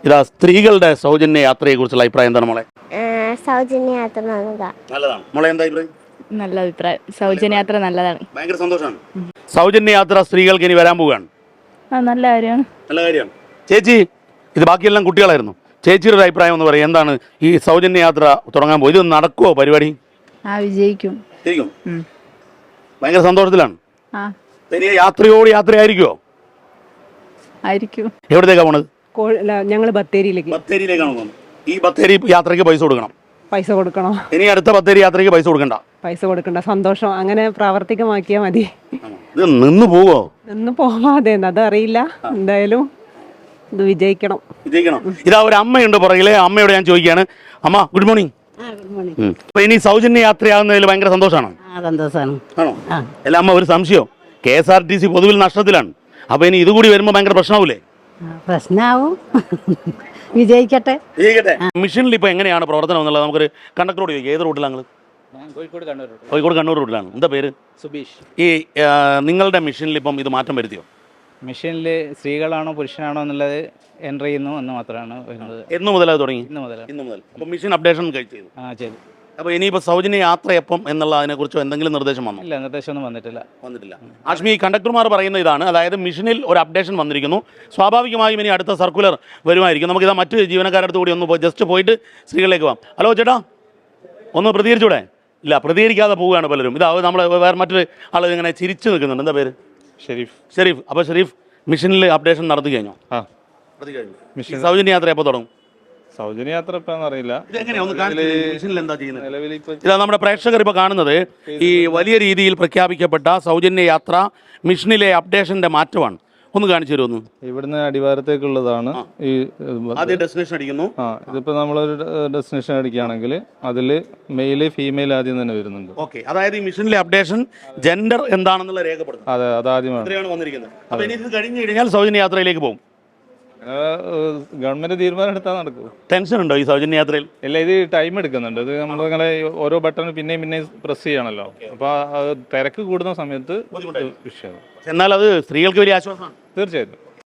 ഇതാ സ്ത്രീകളുടെ സൗജന്യ യാത്രയെക്കുറിച്ചുള്ള അഭിപ്രായം എന്താണ് മോളെ? സൗജന്യ യാത്ര നല്ലതാണ്. മോളെ എന്താ അഭിപ്രായം? നല്ല അഭിപ്രായം. സൗജന്യ യാത്ര നല്ലതാണ്. ഭയങ്കര സന്തോഷമാണ്. സൗജന്യ യാത്ര സ്ത്രീകൾക്ക് ഇനി വരാൻ പോവുകയാണ്. നല്ല കാര്യമാണ്. നല്ല കാര്യമാണ്. ചേച്ചി, ഇത് ബാക്കിയെല്ലാം കുട്ടികളായിരുന്നു. ചേച്ചിയുടെ ഒരു അഭിപ്രായം എന്ന് പറയും, എന്താണ് ഈ സൗജന്യ യാത്ര തുടങ്ങാൻ പോകും? ഇത് നടക്കുമോ പരിപാടി? വിജയിക്കും. ഭയങ്കര സന്തോഷത്തിലാണ്. ഇനി യാത്രയായിരിക്കുമോ? ആയിരിക്കും. എവിടത്തേക്കാണ് പോണത്? ഞങ്ങൾ ബത്തേരിയിലേക്കാണ് പോകുന്നത്. ഈ ബത്തേരി യാത്രയ്ക്ക് പൈസ കൊടുക്കണം. ഇനി അടുത്ത ബത്തേരി യാത്രയ്ക്ക് പൈസ കൊടുക്കണ്ട. സന്തോഷം. അങ്ങനെ പ്രാവർത്തികമാക്കിയാൽ മതി. ഇത് നിന്ന് പോവാതെ അതറിയില്ല. എന്തായാലും ഇത് വിജയിക്കണം. ഇതാ ഒരു അമ്മയുണ്ട് പുറകിലെ. അമ്മയോട് ഞാൻ ചോദിക്കുകയാണ്. അമ്മ, ഗുഡ് മോർണിംഗ്. അപ്പൊ ഇനി സൗജന്യ യാത്രയാകുന്നതിൽ ഭയങ്കര സന്തോഷമാണ്. ആണോ? അല്ല അമ്മ, ഒരു സംശയം. KSRTC പൊതുവിൽ നഷ്ടത്തിലാണ്. അപ്പൊ ഇനി ഇതുകൂടി വരുമ്പോ ഭയങ്കര പ്രശ്നമാവൂലേ? പ്രശ്നമാവും. വിജയിക്കട്ടെ. മിഷനിൽ ഇപ്പൊ എങ്ങനെയാണ് പ്രവർത്തനം എന്നുള്ളത് നമുക്കൊരു കണ്ടക്ടറോട് ചോദിക്കാം. ഏത് റൂട്ടിലാണ്? കോഴിക്കോട് കണ്ണൂർ റൂട്ടിലാണ്. എന്താ പേര്? സുബീഷ്. ഈ നിങ്ങളുടെ മിഷനിൽ ഇപ്പം ഇത് മാറ്റം വരുത്തിയോ? മിഷനിൽ സ്ത്രീകളാണോ പുരുഷനാണോ എന്നുള്ളത് എൻ്റർ ചെയ്യുന്നു എന്ന് മാത്രമാണ് വരുന്നത്. എന്ന് മുതലത് തുടങ്ങി? ഇന്ന് മുതൽ. അപ്പോൾ മിഷൻ അപ്ഡേഷൻ ചെയ്തു. ചെയ്തു. അപ്പോൾ ഇനിയിപ്പോൾ സൗജന്യ യാത്ര എപ്പം എന്നുള്ള അതിനെക്കുറിച്ചോ എന്തെങ്കിലും നിർദ്ദേശം വന്നോ? ഇല്ല, നിർദ്ദേശമൊന്നും വന്നിട്ടില്ല. ആഷ്മി, കണ്ടക്ടർമാർ പറയുന്ന ഇതാണ്, അതായത് മിഷനിൽ ഒരു അപ്ഡേഷൻ വന്നിരിക്കുന്നു. സ്വാഭാവികമായും ഇനി അടുത്ത സർക്കുലർ വരുമായിരിക്കും. നമുക്കിതാ മറ്റ് ജീവനക്കാരുടെ അടുത്ത് കൂടി ഒന്ന് ജസ്റ്റ് പോയിട്ട് സ്ത്രീകളിലേക്ക് പോകാം. ഹലോ ചേട്ടാ, ഒന്ന് പ്രതികരിച്ചൂടെ? ഇല്ല, പ്രതികരിക്കാതെ പോവുകയാണ് പലരും. ഇതാ നമ്മൾ വേറെ മറ്റൊരു ആൾ ഇങ്ങനെ ചിരിച്ചു നിൽക്കുന്നുണ്ട്. എന്താ പേര്? ഷെരീഫ്. അപ്പോൾ ഷെരീഫ്, മിഷനിൽ അപ്ഡേഷൻ നടത്തി കഴിഞ്ഞോ? സൗജന്യ യാത്ര എപ്പോൾ തുടങ്ങും? സൗജന്യ യാത്ര ഇപ്പം അറിയില്ല. ഇതാ നമ്മുടെ പ്രേക്ഷകർ ഇപ്പോൾ കാണുന്നത് ഈ വലിയ രീതിയിൽ പ്രഖ്യാപിക്കപ്പെട്ട സൗജന്യ യാത്ര മിഷനിലെ അപ്ഡേഷന്റെ മാറ്റമാണ്. ഒന്ന് കാണിച്ചു തരുമോ? ഇവിടുന്ന് അടിവാരത്തേക്കുള്ളതാണ്. ഈ ഡെസ്റ്റിനേഷൻ അടിക്കുന്നു. ഇതിപ്പോ നമ്മളൊരു ഡെസ്റ്റിനേഷൻ അടിക്കുകയാണെങ്കിൽ അതിൽ മെയില് ഫീമെയിൽ ആദ്യം തന്നെ വരുന്നുണ്ട്. ഓക്കെ, അതായത് ഈ മിഷനിലെ അപ്ഡേഷൻ ജെൻഡർ എന്താണെന്നുള്ള രേഖപ്പെടുത്തും. അതെ, അതാദ്യമാണ് വന്നിരിക്കുന്നത്. അപ്പൊ ഇനി ഇത് കഴിഞ്ഞ് കഴിഞ്ഞാൽ സൗജന്യ യാത്രയിലേക്ക് പോകും. ഗവൺമെന്റ് തീരുമാനം എടുത്താൽ നടക്കും. ടെൻഷൻ ഉണ്ടോ ഈ സൗജന്യ യാത്രയിൽ? ഇല്ല, ഇത് ടൈം എടുക്കുന്നുണ്ട്. ഇത് നമ്മളിങ്ങനെ ഓരോ ബട്ടൺ പിന്നെയും പ്രസ് ചെയ്യണമല്ലോ. അപ്പൊ തിരക്ക് കൂടുന്ന സമയത്ത് വിഷയം. എന്നാൽ അത് സ്ത്രീകൾക്ക് വലിയ ആശ്വാസമാണ്. തീർച്ചയായിട്ടും.